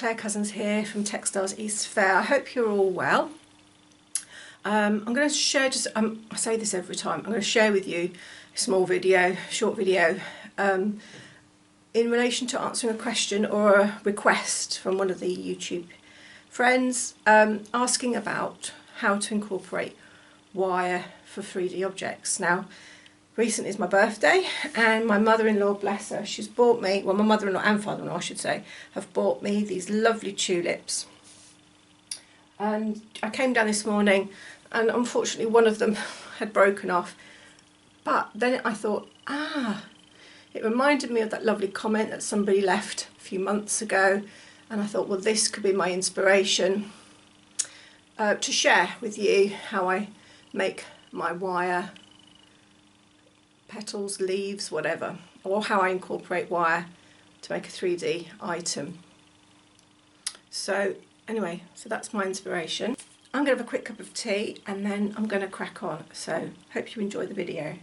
Claire Cousins here from Textiles East Fair. I hope you're all well. I'm going to share I say this every time, I'm going to share with you a short video in relation to answering a question or a request from one of the YouTube friends asking about how to incorporate wire for 3D objects. Now, recently is my birthday, and my mother-in-law, bless her, she's bought me, well, my mother-in-law and father-in-law I should say, have bought me these lovely tulips. And I came down this morning and unfortunately one of them had broken off, but then I thought, it reminded me of that lovely comment that somebody left a few months ago, and I thought, well, this could be my inspiration to share with you how I make my wire petals, leaves, whatever, or how I incorporate wire to make a 3D item. So anyway, so that's my inspiration. I'm going to have a quick cup of tea and then I'm going to crack on, so hope you enjoy the video.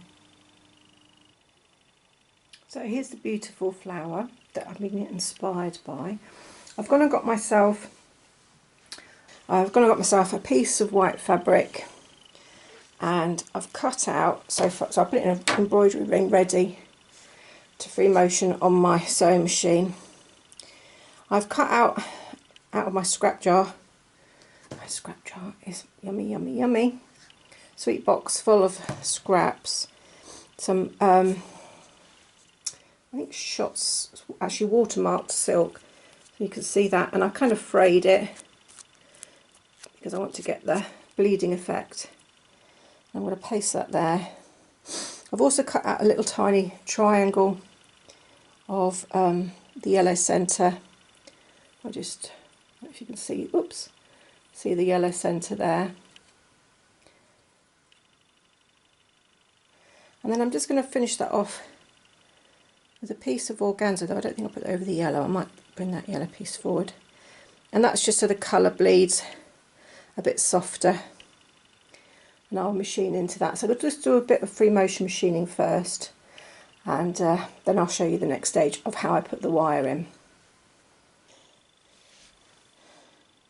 So here's the beautiful flower that I've been inspired by. I've gone and got myself a piece of white fabric, and I've cut out, so I put it in an embroidery ring ready to free motion on my sewing machine. I've cut out of my scrap jar. My scrap jar is yummy, yummy, yummy. Sweet box full of scraps. Some, I think shots, actually watermarked silk. So you can see that, and I kind of frayed it because I want to get the bleeding effect. I'm going to place that there. I've also cut out a little tiny triangle of the yellow centre. I'll just, I don't know if you can see, see the yellow centre there. And then I'm just going to finish that off with a piece of organza, though I don't think I'll put it over the yellow. I might bring that yellow piece forward. And that's just so the colour bleeds a bit softer. And I'll machine into that. So I'll just do a bit of free motion machining first, and then I'll show you the next stage of how I put the wire in.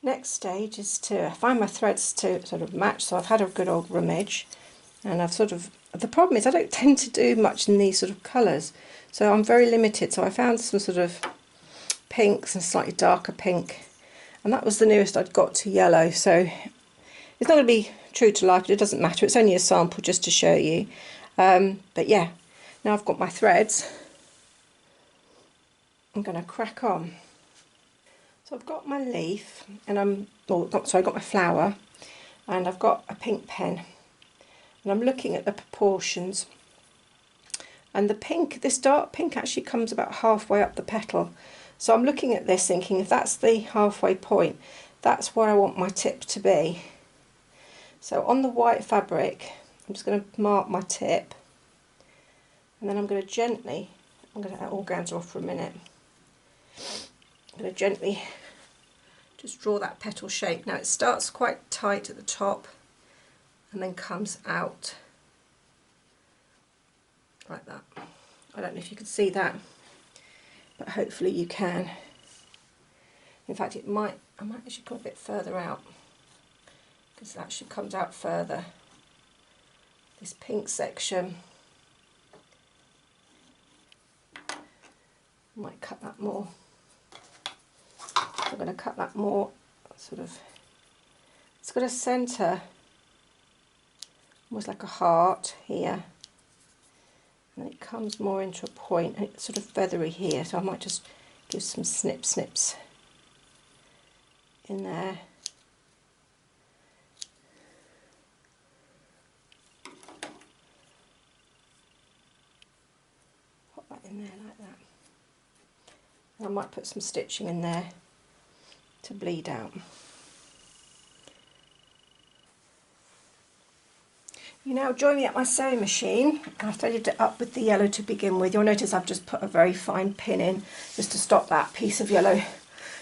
Next stage is to find my threads to sort of match. So I've had a good old rummage, and I've the problem is I don't tend to do much in these sort of colours, so I'm very limited. So I found some sort of pinks and slightly darker pink, and that was the nearest I'd got to yellow. So it's not going to be true to life, but it doesn't matter, it's only a sample just to show you. But yeah, now I've got my threads, I'm going to crack on. So I've got my leaf, and I've got my flower, and I've got a pink pen, and I'm looking at the proportions, and the pink, this dark pink actually comes about halfway up the petal. So I'm looking at this thinking, if that's the halfway point, that's where I want my tip to be. So on the white fabric, I'm just going to mark my tip, and then I'm going to gently, I'm going to let organza off for a minute. I'm going to gently just draw that petal shape. Now it starts quite tight at the top and then comes out like that. I don't know if you can see that, but hopefully you can. In fact, I might actually go a bit further out, because that actually comes out further. This pink section, I might cut that more. I'm going to cut that more, sort of, it's got a centre, almost like a heart here, and it comes more into a point, and it's sort of feathery here, so I might just give some snips in there. In there like that, and I might put some stitching in there to bleed out. You now join me at my sewing machine. I've threaded it up with the yellow to begin with. You'll notice I've just put a very fine pin in just to stop that piece of yellow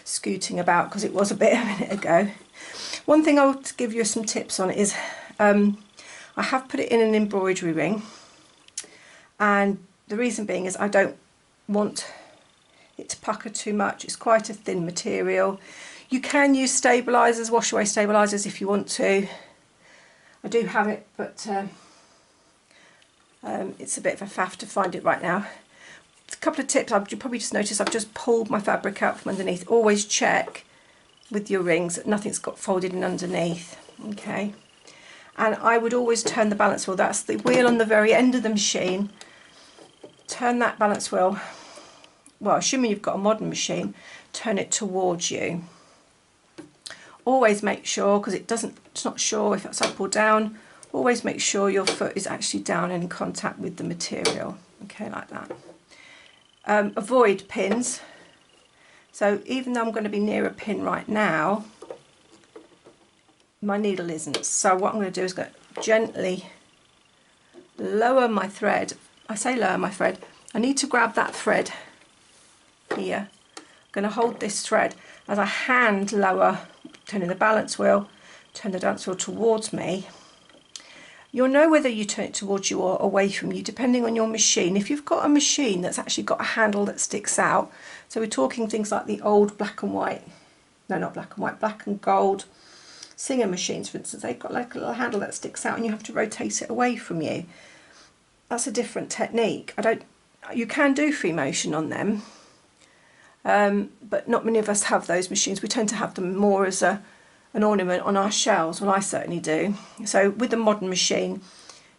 scooting about, because it was a bit a minute ago. One thing I'll give you some tips on is I have put it in an embroidery ring, and the reason being is I don't want it to pucker too much. It's quite a thin material. You can use stabilisers, wash away stabilisers if you want to. I do have it, but it's a bit of a faff to find it right now. A couple of tips. You probably just noticed I've just pulled my fabric out from underneath. Always check with your rings that nothing's got folded in underneath. Okay. And I would always turn the balance wheel. That's the wheel on the very end of the machine. Turn that balance wheel, well, assuming you've got a modern machine, turn it towards you. Always make sure, because it's not sure if it's up or down, always make sure your foot is actually down and in contact with the material. Okay, like that. Avoid pins. So even though I'm going to be near a pin right now, my needle isn't. So what I'm going to do is go gently lower my thread. I say lower my thread. I need to grab that thread here. I'm going to hold this thread as I hand lower, turning the balance wheel, turn the balance wheel towards me. You'll know whether you turn it towards you or away from you, depending on your machine. If you've got a machine that's actually got a handle that sticks out, so we're talking things like the old black and white, no, not black and white, black and gold Singer machines, for instance, they've got like a little handle that sticks out and you have to rotate it away from you. That's a different technique. You can do free motion on them, but not many of us have those machines. We tend to have them more as an ornament on our shelves. Well, I certainly do. So with the modern machine,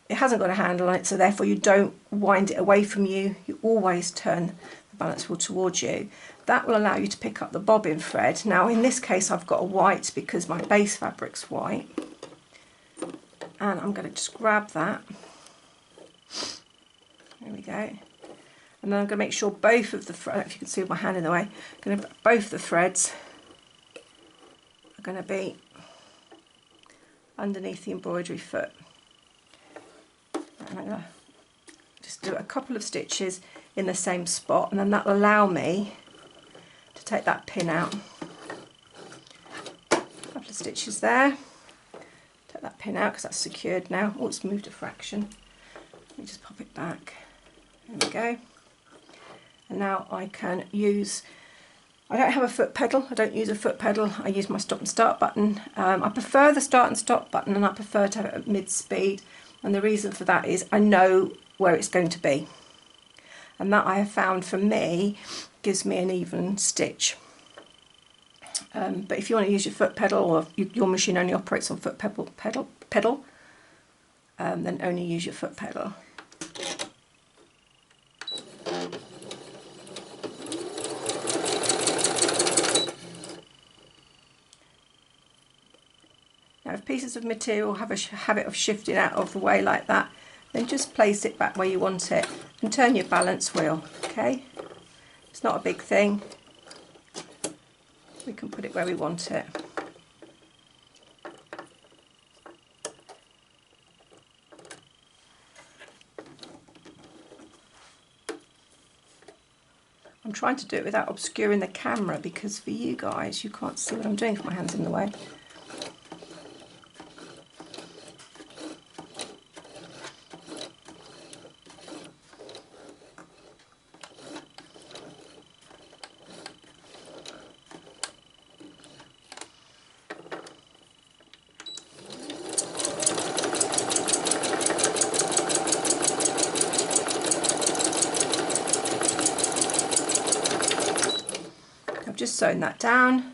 it hasn't got a handle on it, so therefore you don't wind it away from you. You always turn the balance wheel towards you. That will allow you to pick up the bobbin thread. Now in this case I've got a white because my base fabric's white, and I'm going to just grab that. There we go. And then I'm going to make sure both of the threads, if you can see with my hand in the way, both the threads are going to be underneath the embroidery foot. And I'm going to just do a couple of stitches in the same spot, and then that will allow me to take that pin out. A couple of stitches there. Take that pin out because that's secured now. Oh, it's moved a fraction. Let me just pop it back. There we go. And now I can use, I don't have a foot pedal, I don't use a foot pedal, I use my stop and start button. I prefer the start and stop button, and I prefer to have it at mid-speed, and the reason for that is I know where it's going to be, and that I have found for me gives me an even stitch. But if you want to use your foot pedal, or your machine only operates on foot pedal, then only use your foot pedal. Now if pieces of material have a habit of shifting out of the way like that, then just place it back where you want it and turn your balance wheel, okay? It's not a big thing. We can put it where we want it. I'm trying to do it without obscuring the camera because for you guys, you can't see what I'm doing if my hand's in the way. Just sewn that down.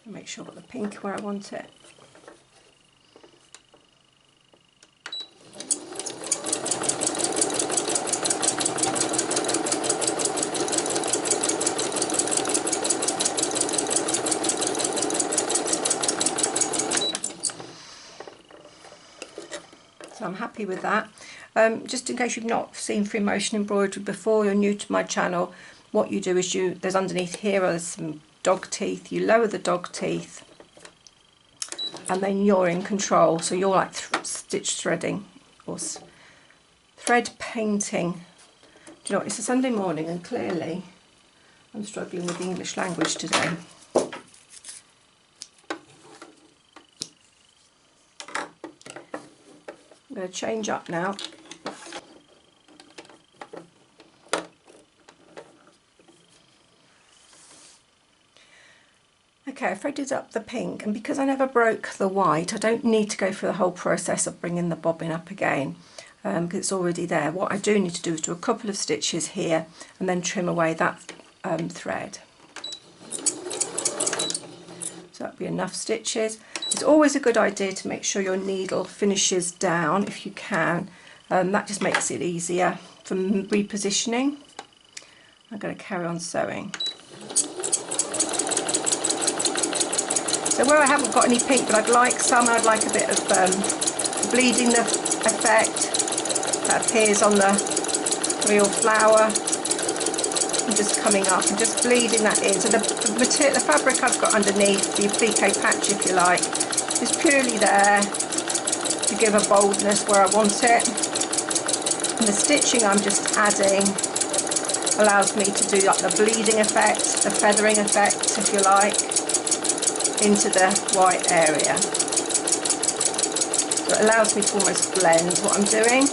Make sure I've got the pink where I want it. So I'm happy with that. Just in case you've not seen free motion embroidery before, you're new to my channel, what you do is there's underneath here are some dog teeth. You lower the dog teeth and then you're in control. So you're like stitch threading or thread painting. Do you know what, it's a Sunday morning and clearly I'm struggling with the English language today. I'm going to change up now. Okay, I've threaded up the pink, and because I never broke the white, I don't need to go through the whole process of bringing the bobbin up again, because it's already there. What I do need to do is do a couple of stitches here and then trim away that thread. So that'll be enough stitches. It's always a good idea to make sure your needle finishes down if you can. That just makes it easier for repositioning. I'm going to carry on sewing. So where I haven't got any pink, but I'd like some, I'd like a bit of bleeding effect that appears on the real flower. And just coming up and just bleeding that in. So the fabric I've got underneath, the applique patch if you like, is purely there to give a boldness where I want it. And the stitching I'm just adding allows me to do like the bleeding effect, the feathering effect if you like, into the white area. So it allows me to almost blend what I'm doing.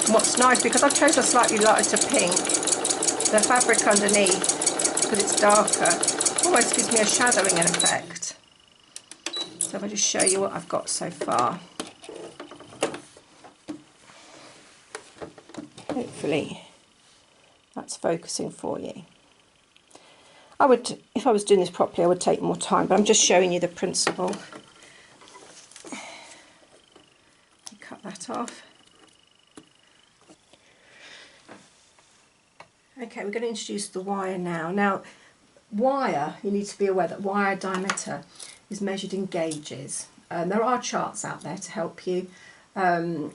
And what's nice, because I've chosen a slightly lighter pink, the fabric underneath, because it's darker, almost gives me a shadowing effect. So if I just show you what I've got so far. Hopefully that's focusing for you. I would, if I was doing this properly, I would take more time, but I'm just showing you the principle. Cut that off. Okay, we're going to introduce the wire now. Now, wire, you need to be aware that wire diameter is measured in gauges. There are charts out there to help you, and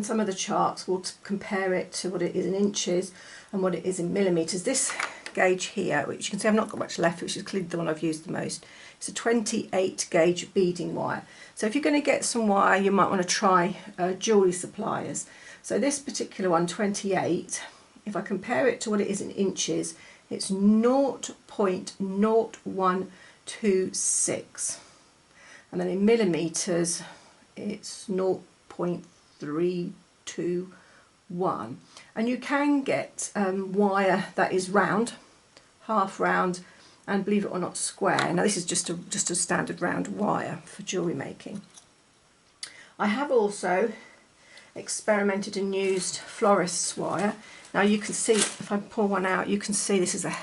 some of the charts will compare it to what it is in inches and what it is in millimetres. This gauge here, which you can see I've not got much left, which is clearly the one I've used the most, it's a 28 gauge beading wire. So if you're going to get some wire, you might want to try jewellery suppliers. So this particular one, 28, if I compare it to what it is in inches, it's 0.0126, and then in millimetres it's 0.321. And you can get wire that is round, half round, and believe it or not, square. Now this is just a standard round wire for jewellery making. I have also experimented and used florist's wire. Now you can see, if I pull one out, you can see this is a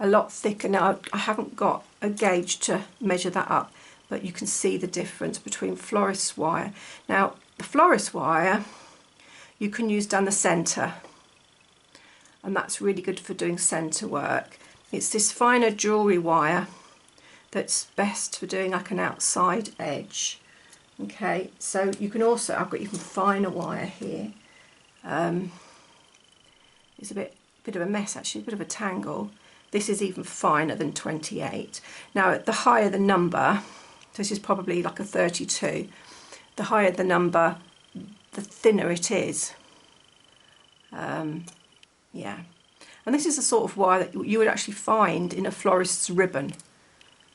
lot thicker. Now I haven't got a gauge to measure that up, but you can see the difference between florist's wire. Now the florist wire you can use down the centre, and that's really good for doing centre work. It's this finer jewellery wire that's best for doing like an outside edge. Okay, so you can also, I've got even finer wire here. It's a bit of a mess actually, a bit of a tangle. This is even finer than 28. Now the higher the number, this is probably like a 32, the higher the number, the thinner it is. Yeah, and this is the sort of wire that you would actually find in a florist's ribbon.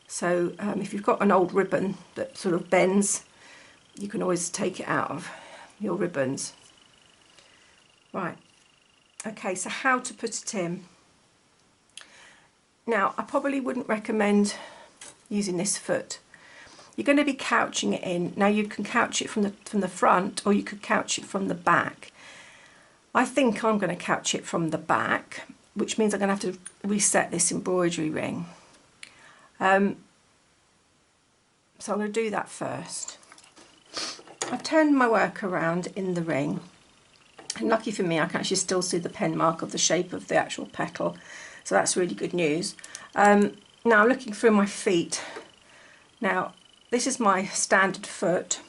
So if you've got an old ribbon that sort of bends, you can always take it out of your ribbons. Right, okay, so how to put it in. Now I probably wouldn't recommend using this foot. You're going to be couching it in. Now you can couch it from the front, or you could couch it from the back. I think I'm going to couch it from the back, which means I'm going to have to reset this embroidery ring. So I'm going to do that first. I've turned my work around in the ring, and lucky for me I can actually still see the pen mark of the shape of the actual petal, so that's really good news. Now I'm looking through my feet. Now this is my standard foot,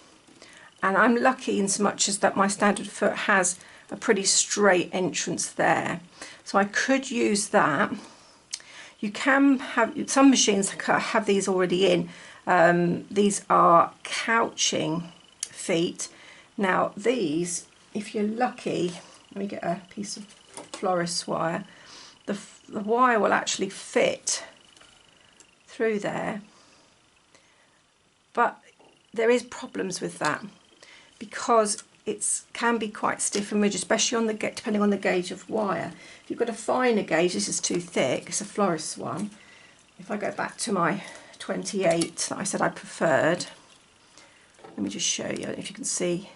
and I'm lucky in so much as that my standard foot has a pretty straight entrance there, so I could use that. You can have, some machines have these already in. These are couching feet. Now these, if you're lucky, let me get a piece of florist's wire, the wire will actually fit through there, but there is problems with that, because it can be quite stiff and rigid, especially on the depending on the gauge of wire. If you've got a finer gauge, this is too thick, it's a florist one. If I go back to my 28 that I said I preferred, let me just show you if you can see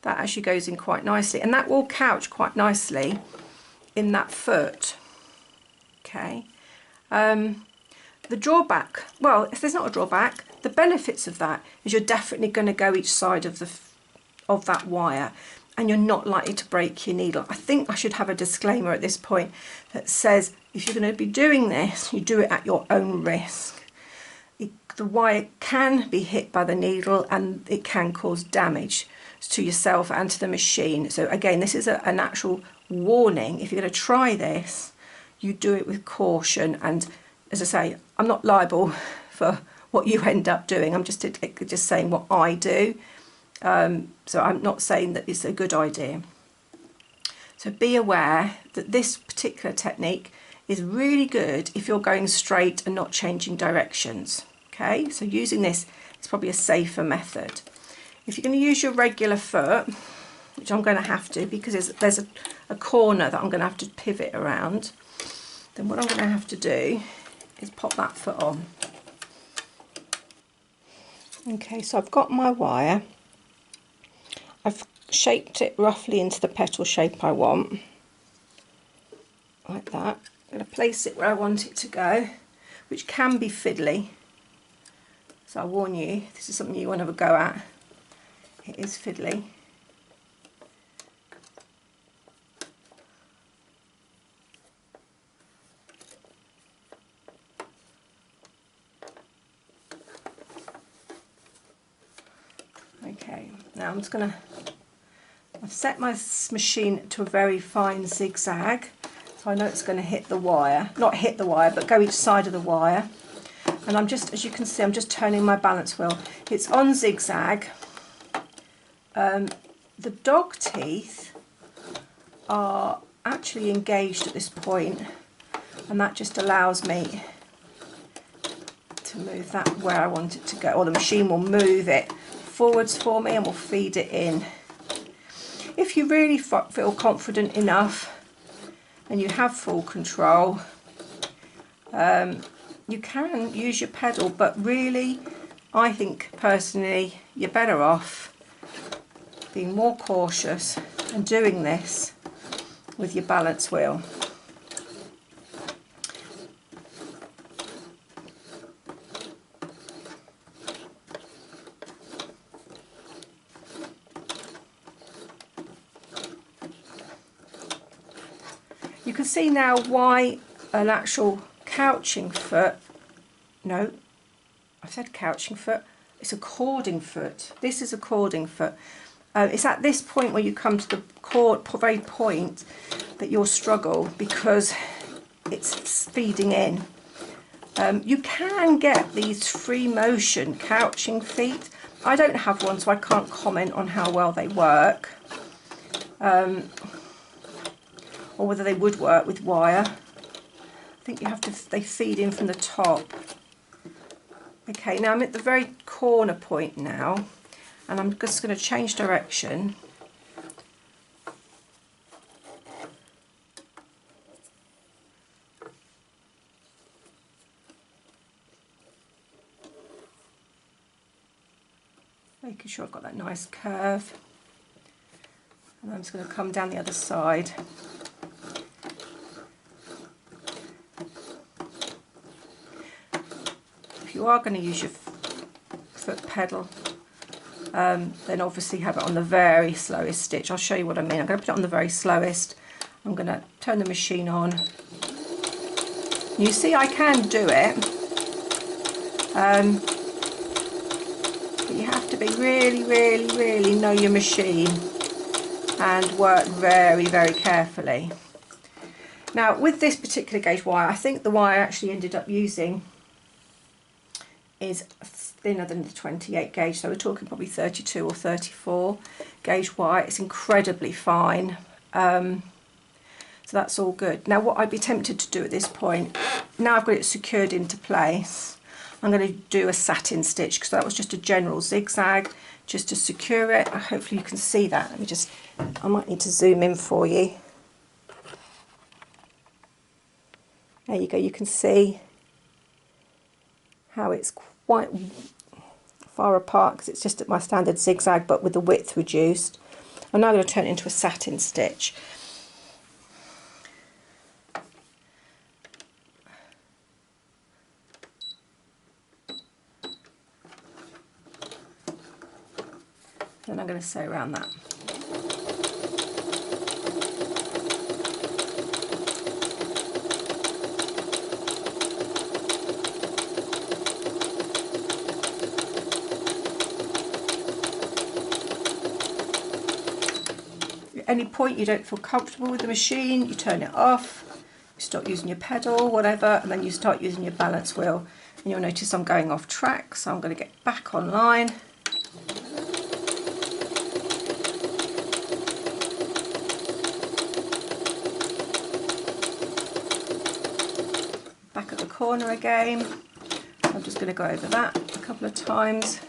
that actually goes in quite nicely, and that will couch quite nicely in that foot. Okay. The drawback, well, if there's not a drawback, the benefits of that is you're definitely going to go each side of that wire, and you're not likely to break your needle. I think I should have a disclaimer at this point that says if you're going to be doing this, you do it at your own risk. The wire can be hit by the needle and it can cause damage to yourself and to the machine. So again, this is an actual warning. If you're going to try this, you do it with caution, and as I say, I'm not liable for what you end up doing. I'm just saying what I do. So I'm not saying that it's a good idea. So be aware that this particular technique is really good if you're going straight and not changing directions. Okay, so using this is probably a safer method. If you're going to use your regular foot, which I'm going to have to because there's a corner that I'm going to have to pivot around, then what I'm going to have to do is pop that foot on. Okay, so I've got my wire. I've shaped it roughly into the petal shape I want, like that. I'm going to place it where I want it to go, which can be fiddly. So I warn you, this is something you want to have a go at. It is fiddly. Okay, now I'm just going to, I've set my machine to a very fine zigzag, so I know it's going to hit the wire, not hit the wire, but go each side of the wire. And I'm just, as you can see, I'm just turning my balance wheel. It's on zigzag. The dog teeth are actually engaged at this point, and that just allows me to move that where I want it to go, or the machine will move it forwards for me and will feed it in. If you really feel confident enough and you have full control, you can use your pedal, but really I think personally you're better off being more cautious and doing this with your balance wheel. You can see now why an actual couching foot, no, I said couching foot, it's a cording foot. This is a cording foot. It's at this point where you come to the very point that you'll struggle because it's feeding in. You can get these free motion couching feet. I don't have one, so I can't comment on how well they work. Or whether they would work with wire. I think you have to, they feed in from the top. Okay, now I'm at the very corner point now, and I'm just going to change direction. Making sure I've got that nice curve. And I'm just going to come down the other side. If you are going to use your foot pedal, then obviously have it on the very slowest stitch. I'll show you what I mean. I'm going to put it on the very slowest. I'm going to turn the machine on. You see I can do it, but you have to be really know your machine and work very carefully. Now with this particular gauge wire, I think the wire I actually ended up using is thinner than the 28 gauge, so we're talking probably 32 or 34 gauge wire. It's incredibly fine, so that's all good. Now what I'd be tempted to do at this point, now I've got it secured into place, I'm going to do a satin stitch because that was just a general zigzag. just to secure it. Hopefully you can see that. Let me just, I might need to zoom in for you. There you go, you can see how it's quite far apart because it's just at my standard zigzag but with the width reduced. I'm now going to turn it into a satin stitch. Then I'm going to sew around that. At any point you don't feel comfortable with the machine, you turn it off, you stop using your pedal, whatever, and then you start using your balance wheel. And you'll notice I'm going off track, so I'm going to get back online. Back at the corner again. I'm just going to go over that a couple of times.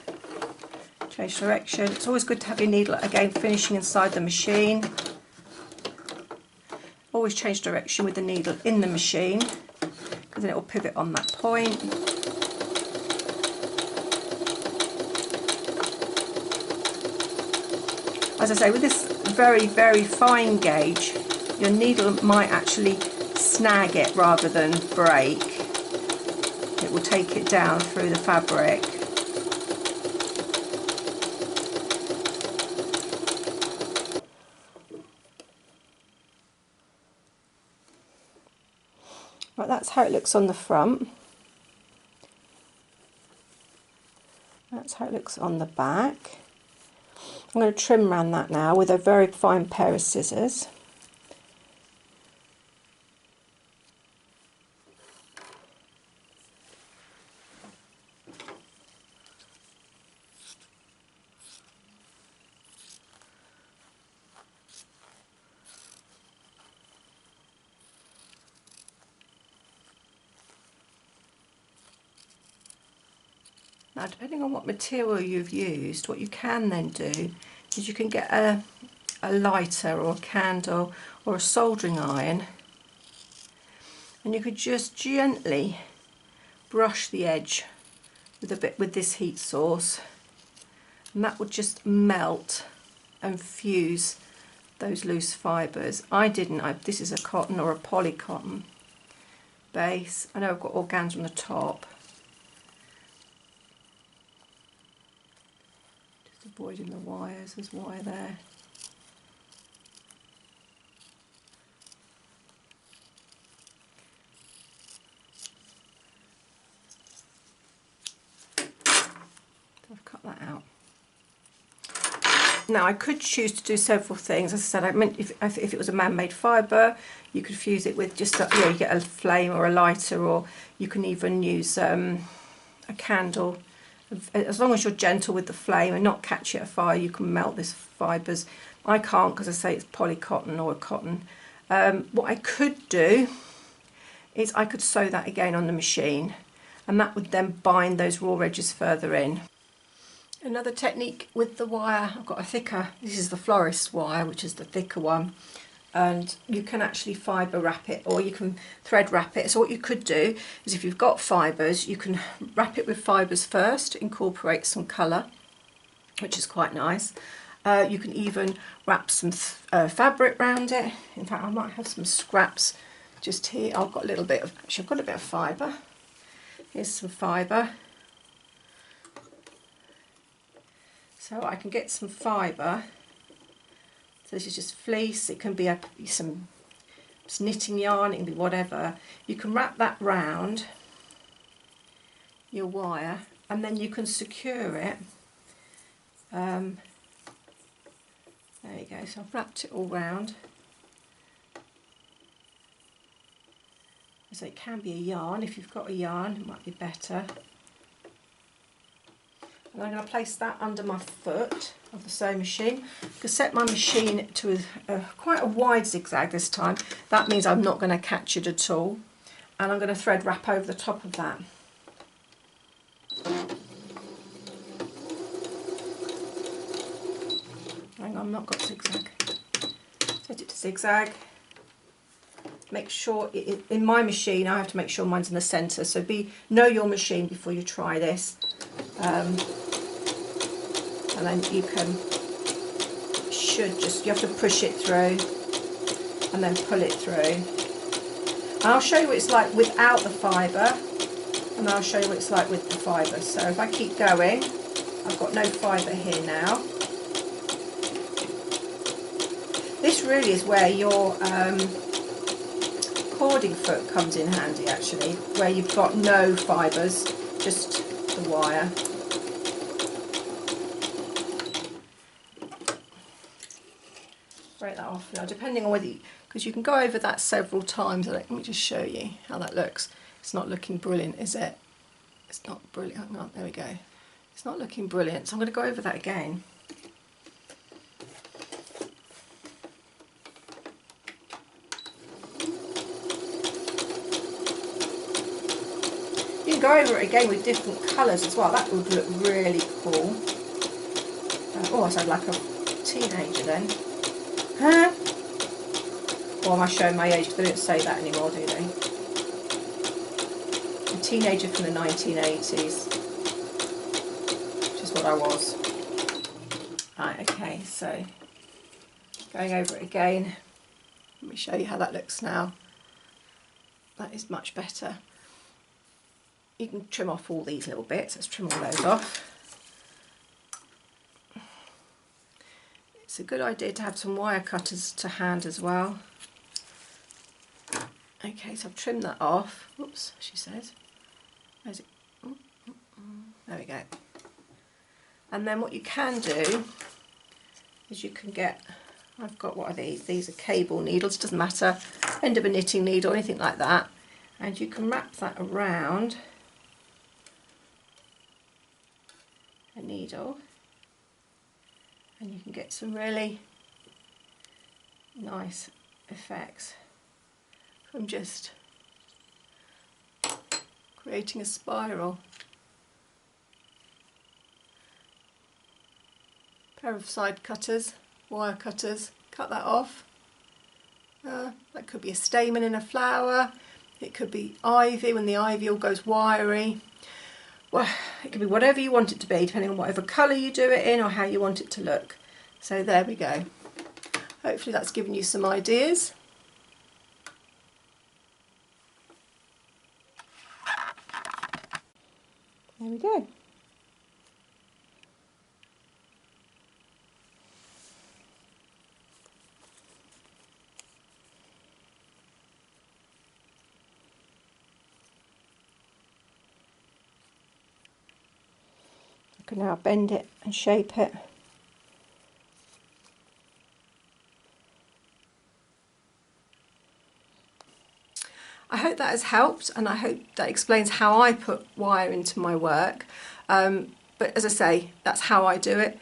Change direction. It's always good to have your needle again finishing inside the machine. Always change direction with the needle in the machine because then it will pivot on that point. As I say, with this very, very fine gauge, your needle might actually snag it rather than break. It will take it down through the fabric. Right, that's how it looks on the front. That's how it looks on the back. I'm going to trim around that now with a very fine pair of scissors. Now, depending on what material you've used, what you can then do is you can get a lighter or a candle or a soldering iron, and you could just gently brush the edge with this heat source, and that would just melt and fuse those loose fibres. I didn't. This is a cotton or a poly cotton base. I know I've got organza on the top. Avoiding the wires, there's wire there. So I've cut that out. Now I could choose to do several things. As I said, I meant if it was a man-made fibre, you could fuse it with just you get a flame or a lighter, or you can even use a candle. As long as you're gentle with the flame and not catch it afire, you can melt this fibres. I can't because I say it's poly cotton or a cotton. What I could do is I could sew that again on the machine, and that would then bind those raw edges further in. Another technique with the wire, I've got a thicker, this is the florist wire, which is the thicker one, and you can actually fibre wrap it or you can thread wrap it. So what you could do is, if you've got fibres, you can wrap it with fibres first to incorporate some colour, which is quite nice. You can even wrap some fabric around it. In fact, I might have some scraps just here. I've got a little bit of, actually I've got a bit of fibre. Here's some fibre. So I can get some fibre. So this is just fleece. It can be some knitting yarn, it can be whatever. You can wrap that round your wire and then you can secure it. There you go, so I've wrapped it all round. So it can be a yarn, if you've got a yarn it might be better. And I'm going to place that under my foot of the sewing machine. I'm going to set my machine to quite a wide zigzag this time. That means I'm not going to catch it at all. And I'm going to thread wrap over the top of that. I've not got zigzag. Set it to zigzag. Make sure, in my machine, I have to make sure mine's in the centre, so know your machine before you try this. And then you have to push it through and then pull it through. And I'll show you what it's like without the fibre, and I'll show you what it's like with the fibre. So if I keep going, I've got no fibre here now. This really is where your cording foot comes in handy, actually, where you've got no fibres, just the wire. Break that off now, depending on whether because you can go over that several times. Let me just show you how that looks. It's not looking brilliant, is it? It's not brilliant. Hang on, there we go. It's not looking brilliant, so I'm going to go over that again. You can go over it again with different colours as well. That would look really cool. Oh, I sound like a teenager then. Huh? Or am I showing my age? Because they don't say that anymore, do they? A teenager from the 1980s, which is what I was. Right, okay, so going over it again. Let me show you how that looks now. That is much better. You can trim off all these little bits. Let's trim all those off. It's a good idea to have some wire cutters to hand as well. Okay, so I've trimmed that off. Oops, she says. Where's it? There we go. And then what you can do is you can get, I've got, what are these? These are cable needles, doesn't matter, end of a knitting needle, anything like that. And you can wrap that around a needle, and you can get some really nice effects from just creating a spiral. Pair of side cutters, wire cutters, cut that off. That could be a stamen in a flower, it could be ivy when the ivy all goes wiry. Well, it could be whatever you want it to be, depending on whatever colour you do it in or how you want it to look. So there we go. Hopefully that's given you some ideas. There we go. I can now bend it and shape it. I hope that has helped, and I hope that explains how I put wire into my work. But as I say, that's how I do it.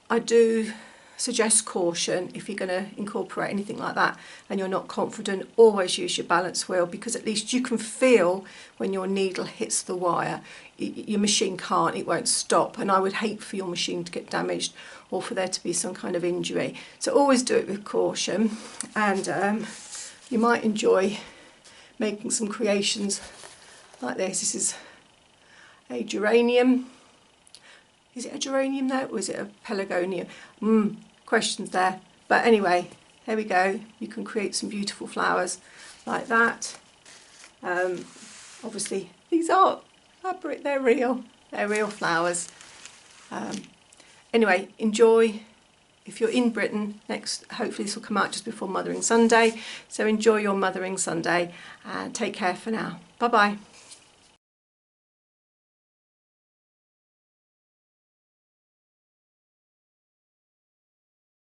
I do suggest caution if you're going to incorporate anything like that and you're not confident. Always use your balance wheel, because at least you can feel when your needle hits the wire. Your machine can't, it won't stop, and I would hate for your machine to get damaged or for there to be some kind of injury. So always do it with caution, and you might enjoy making some creations like this. This is a geranium. Is it a geranium though, or is it a pelargonium? Questions there. But anyway, there we go. You can create some beautiful flowers like that. Obviously, these are fabric, they're real flowers. Anyway, enjoy. If you're in Britain, hopefully this will come out just before Mothering Sunday. So enjoy your Mothering Sunday and take care for now. Bye bye.